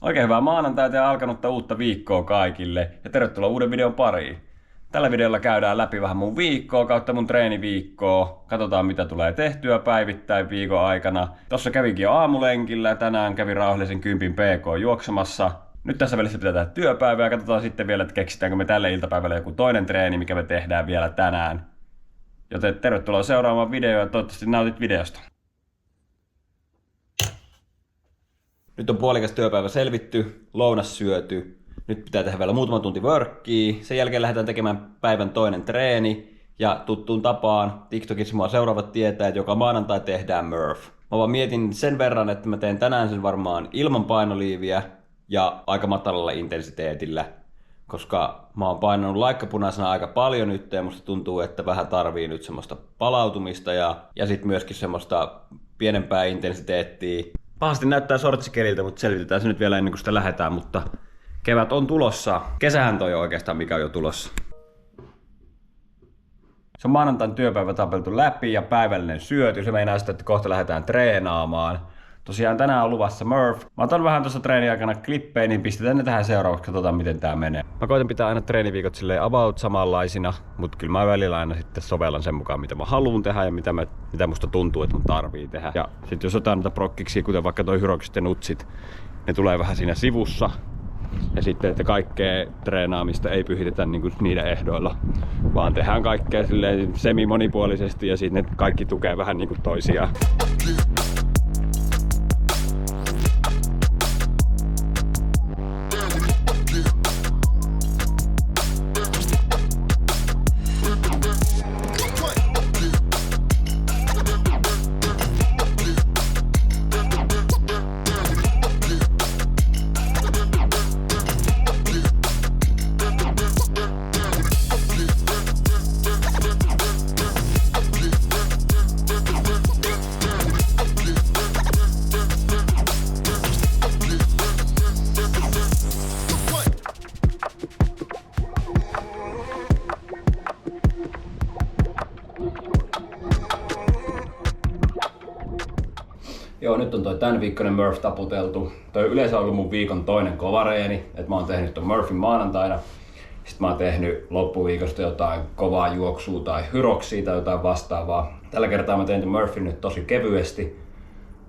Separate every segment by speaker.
Speaker 1: Oikein hyvää maanantaita ja alkanutta uutta viikkoa kaikille ja tervetuloa uuden videon pariin. Tällä videolla käydään läpi vähän mun viikkoa kautta mun treeniviikkoa. Katsotaan mitä tulee tehtyä päivittäin viikon aikana. Tossa kävinkin jo aamulenkillä ja tänään kävin rauhallisen 10 PK juoksemassa. Nyt tässä välissä pitää tehdä työpäivää ja katsotaan sitten vielä, että keksitäänkö me tälle iltapäivälle joku toinen treeni, mikä me tehdään vielä tänään. Joten tervetuloa seuraamaan videoa ja toivottavasti nautit videosta. Nyt on puolikas työpäivä selvitty, lounas syöty. Nyt pitää tehdä vielä muutama tunti workkia. Sen jälkeen lähdetään tekemään päivän toinen treeni. Ja tuttuun tapaan TikTokissa mua seuraavat tietää, että joka maanantai tehdään Murph. Mä vaan mietin sen verran, että mä teen tänään sen varmaan ilman painoliiviä ja aika matalalla intensiteetillä. Koska mä oon painanut laikkapunaisena aika paljon nyt ja musta tuntuu, että vähän tarvii nyt semmoista palautumista ja sit myöskin semmoista pienempää intensiteettiä. Pahasti näyttää sortsikeliltä, mutta selvitetään se nyt vielä ennen kuin sitä lähdetään, mutta kevät on tulossa. Kesähän toi oikeastaan mikä on jo tulossa. Se on maanantain työpäivä tapeltu läpi ja päivällinen syöty. Se meinaa sitä, että kohta lähdetään treenaamaan. Tosiaan tänään on luvassa Murph. Mä otan vähän tuossa treenin aikana klippejä, niin pistetään ne tähän seuraavaksi, katsotaan miten tää menee. Mä koitan pitää aina treeniviikot silleen about samanlaisina, mutta kyllä mä välillä aina sitten sovellan sen mukaan, mitä mä haluun tehdä ja mitä musta tuntuu, että mun tarvii tehdä. Ja sitten jos otan noita prokkiksi, kuten vaikka toi hyrokset ja nutsit, ne tulee vähän siinä sivussa. Ja sitten, että kaikkea treenaamista ei pyhitetä niinku niiden ehdoilla, vaan tehdään kaikkea silleen semi-monipuolisesti ja sitten ne kaikki tukee vähän niinku toisiaan. Joo, nyt on toi tän viikkoinen Murph taputeltu. Toi on yleensä ollut mun viikon toinen kova reeni, että mä oon tehnyt ton Murphin maanantaina. Sitten mä oon tehnyt loppuviikosta jotain kovaa juoksua tai hyroksia tai jotain vastaavaa. Tällä kertaa mä tein ton Murphin nyt tosi kevyesti.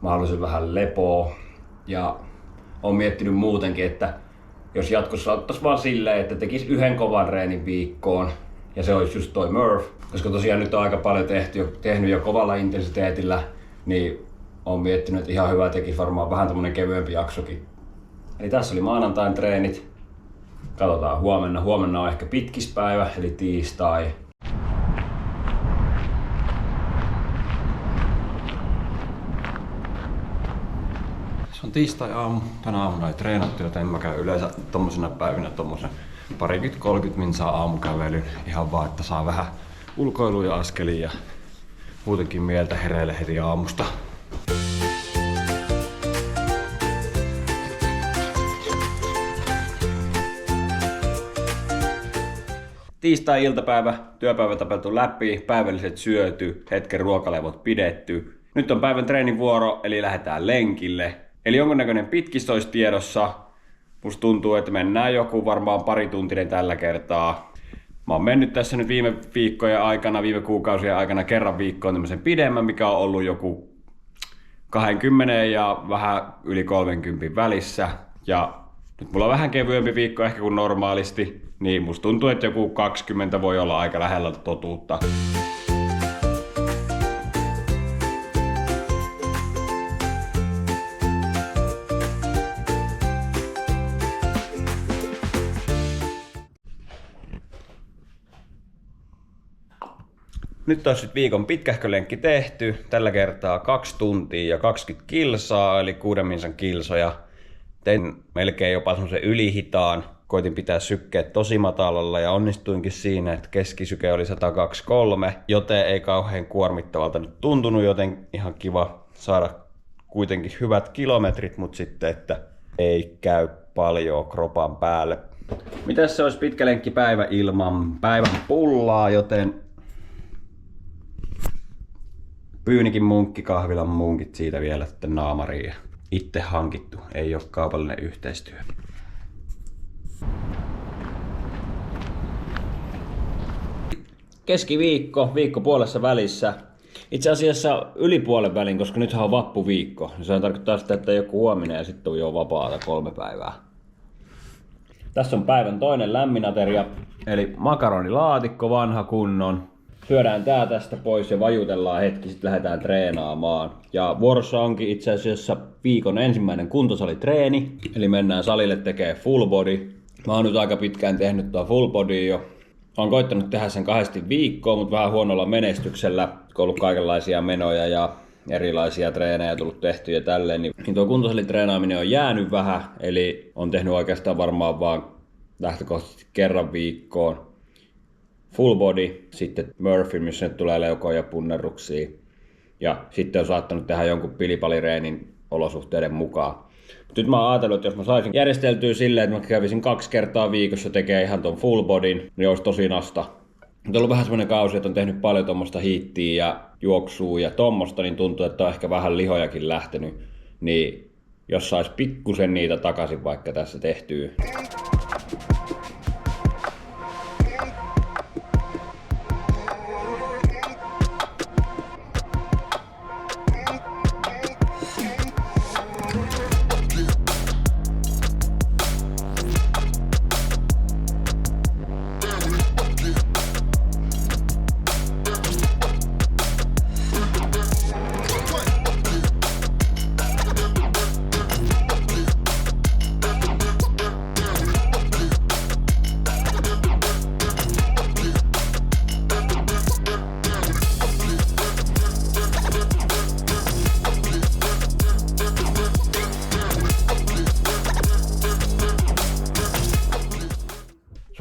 Speaker 1: Mä halusin vähän lepoa ja oon miettinyt muutenkin, että jos jatkossa ottais vaan silleen, että tekis yhden kovan reenin viikkoon ja se olisi just toi Murph. Koska tosiaan nyt on aika paljon tehnyt jo kovalla intensiteetillä, niin oon miettinyt, että ihan hyvä tekisi varmaan vähän tämmönen kevyempi jaksokin. Eli tässä oli maanantain treenit. Katsotaan huomenna. Huomenna on ehkä pitkispäivä, eli tiistai. Se on tiistai-aamu. Tänä aamuna ei treenattu, joten mä käyn yleensä tommosena päivinä tommosen 20-30 minsaa aamukävelyn. Ihan vaan, että saa vähän ulkoilua ja askelia ja muutenkin mieltä hereille heti aamusta. Tiistai-iltapäivä, työpäivä tapeltu läpi, päivälliset syöty, hetken ruokalevot pidetty. Nyt on päivän treenin vuoro, eli lähdetään lenkille. Eli jonkunnäköinen pitkistö olisi tiedossa. Musta tuntuu, että mennään joku varmaan parituntinen tällä kertaa. Mä oon mennyt tässä nyt viime viikkojen aikana, viime kuukausien aikana kerran viikkoon tämmöisen pidemmän, mikä on ollut joku 20 ja vähän yli 30 välissä. Ja nyt mulla on vähän kevyempi viikko ehkä kuin normaalisti, niin musta tuntuu, että joku 20 voi olla aika lähellä totuutta. Nyt on sitten viikon pitkähkölenkki tehty. Tällä kertaa 2 tuntia ja 20 kilsaa, eli 6 minsan kilsoja. Tein melkein jopa semmoisen ylihitaan. Koitin pitää sykkeet tosi matalalla ja onnistuinkin siinä, että keskisyke oli 123, joten ei kauhean kuormittavalta nyt tuntunut, joten ihan kiva saada kuitenkin hyvät kilometrit, mutta sitten, että ei käy paljon kropan päälle. Mitäs se olisi pitkä lenkkipäivä ilman päivän pullaa, joten Pyynikin munkkikahvilan munkit siitä vielä sitten naamariin. Itse hankittu, ei ole kaupallinen yhteistyö. Keskiviikko, viikko puolessa välissä. Itse asiassa yli puolen välin, koska nythän on vappuviikko. Se tarkoittaa sitä, että joku huominen ja sitten on jo vapaata 3 päivää. Tässä on päivän toinen lämminateria, eli makaronilaatikko vanha kunnon. Syödään tää tästä pois ja vajutellaan hetki, sitten lähdetään treenaamaan. Ja vuorossa onkin itse asiassa viikon ensimmäinen kuntosalitreeni, eli mennään salille tekemään full body. Mä oon nyt aika pitkään tehnyt tuo full body jo. Olen koittanut tehdä sen 2 viikkoa, mutta vähän huonolla menestyksellä, kun on ollut kaikenlaisia menoja ja erilaisia treenejä tullut tehtyä ja tälleen. Niin tuo kuntosalitreenaaminen on jäänyt vähän, eli on tehnyt oikeastaan varmaan vaan lähtökohtaisesti kerran viikkoon full body, sitten Murphy, missä nyt tulee leukoja ja punnerruksia. Ja sitten on saattanut tehdä jonkun pilipalireenin olosuhteiden mukaan. Nyt mä oon ajatellut, että jos mä saisin järjesteltyä silleen, että mä kävisin 2 kertaa viikossa tekee ihan ton full bodyn, niin olisi tosi nasta. Mutta on ollut vähän semmonen kausi, että on tehnyt paljon tommoista hiittiä ja juoksua ja tommosta, niin tuntuu, että on ehkä vähän lihojakin lähtenyt. Niin jos sais pikkusen niitä takaisin vaikka tässä tehtyä.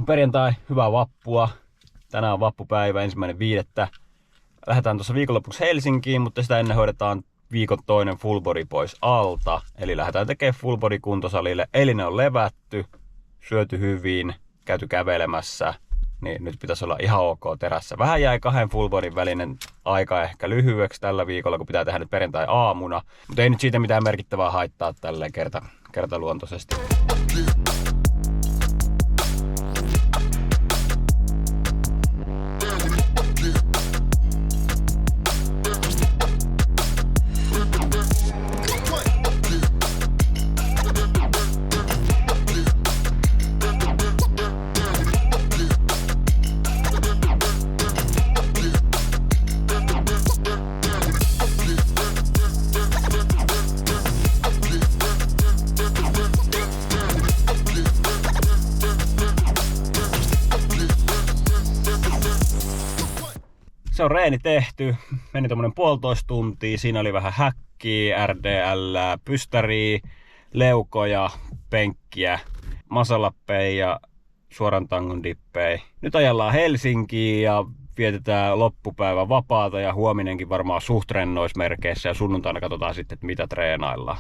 Speaker 1: Perjantai, hyvää vappua. Tänään on vappupäivä, 1.5. Lähdetään tuossa viikonlopuksi Helsinkiin, mutta sitä ennen hoidetaan viikon toinen full body pois alta. Eli lähdetään tekemään full body kuntosalille. Eilinen on levätty, syöty hyvin, käyty kävelemässä. Niin nyt pitäisi olla ihan ok terässä. Vähän jäi 2 full bodyn välinen aika ehkä lyhyeksi tällä viikolla, kun pitää tehdä nyt perjantai aamuna. Mutta ei nyt siitä mitään merkittävää haittaa tälleen kertaluontoisesti. Se on reeni tehty, meni tommonen 1,5 tuntia, siinä oli vähän häkkiä, RDL, pystäriä, leukoja, penkkiä, masalappeja ja suoran tangon dippejä. Nyt ajellaan Helsinkiin ja vietetään loppupäivä vapaata ja huominenkin varmaan suht rennoismerkeissä ja sunnuntaina katsotaan sitten, että mitä treenaillaan.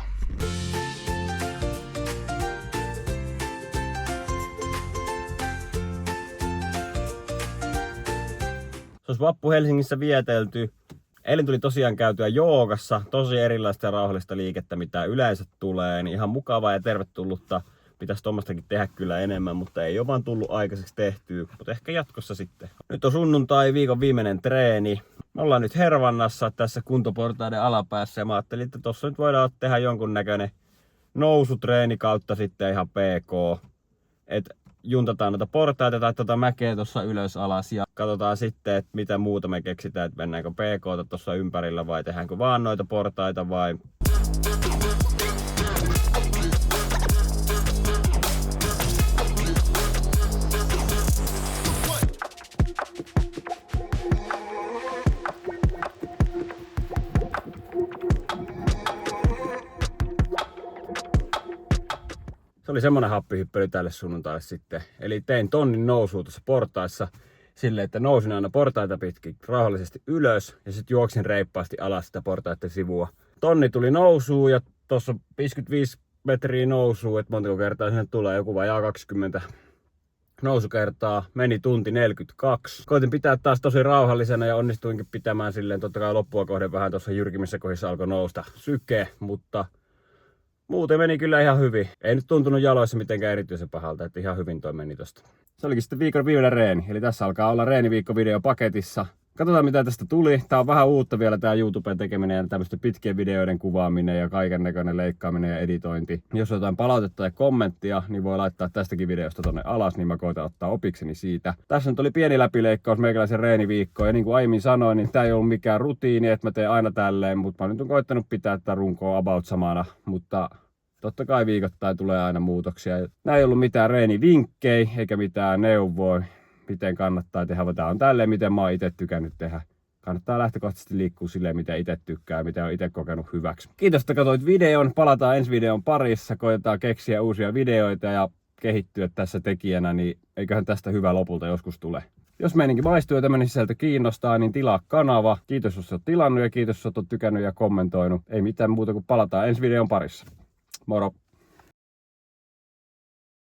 Speaker 1: Se olisi vappu Helsingissä vietelty. Eilen tuli tosiaan käytyä joogassa, tosi erilaista ja rauhallista liikettä, mitä yleensä tulee. Niin ihan mukavaa ja tervetullutta. Pitäisi tommostakin tehdä kyllä enemmän, mutta ei ole vaan tullut aikaiseksi tehtyä. Mutta ehkä jatkossa sitten. Nyt on sunnuntai, viikon viimeinen treeni. Me ollaan nyt Hervannassa tässä kuntoportaiden alapäässä ja mä ajattelin, että tossa nyt voidaan tehdä jonkunnäköinen nousutreeni kautta sitten ihan PK. Et juntataan noita portaita tai tuota mäkeä tuossa ylös alas ja katsotaan sitten, että mitä muuta me keksitään, että mennäänkö PK:ta tuossa ympärillä vai tehdäänkö vaan noita portaita vai... Se oli semmonen happihyppely tälle sunnuntaille sitten. Eli tein tonnin nousua tuossa portaissa silleen, että nousin aina portaita pitkin rauhallisesti ylös ja sitten juoksin reippaasti alas sitä portaiden sivua. Tonni tuli nousuun ja tuossa 55 metriä nousua, että montako kertaa sinne tulee, joku vajaa 20 nousukertaa, meni tunti 42. Koitin pitää taas tosi rauhallisena ja onnistuinkin pitämään silleen, totta kai loppua kohden vähän tuossa jyrkimmissä kohdissa alkoi nousta syke, mutta muuten meni kyllä ihan hyvin. Ei nyt tuntunut jaloissa mitenkään erityisen pahalta, että ihan hyvin toi meni tosta. Se olikin sitten viikon viimeinen reeni, eli tässä alkaa olla reeniviikkovideo paketissa. Katsotaan mitä tästä tuli. Tää on vähän uutta vielä tää YouTuben tekeminen ja tämmöisten pitkien videoiden kuvaaminen ja kaiken näköinen leikkaaminen ja editointi. Jos on jotain palautetta ja kommenttia, niin voi laittaa tästäkin videosta tonne alas, niin mä koitan ottaa opikseni siitä. Tässä nyt oli pieni läpileikkaus meikäläisen reeniviikkoon ja niin kuin aiemmin sanoin, niin tää ei ollut mikään rutiini, että mä teen aina tälleen, mutta mä nyt on koittanut pitää tätä runkoa about samana, mutta totta kai viikoittain tulee aina muutoksia. Nää ei ollut mitään reenivinkkejä eikä mitään neuvoja, miten kannattaa tehdä, vaan tää on tälleen, miten mä oon itse tykännyt tehdä. Kannattaa lähtökohtaisesti liikkua silleen, miten itse tykkää ja miten on itse kokenut hyväksi. Kiitos, että katsoit videon. Palataan ensi videon parissa. Koitetaan keksiä uusia videoita ja kehittyä tässä tekijänä, niin eiköhän tästä hyvä lopulta joskus tule. Jos meininki maistuu ja tämmöinen sisältö kiinnostaa, niin tilaa kanava. Kiitos, jos oot tilannut ja kiitos, jos oot tykännyt ja kommentoinut. Ei mitään muuta kuin palataan ensi videon parissa. Moro!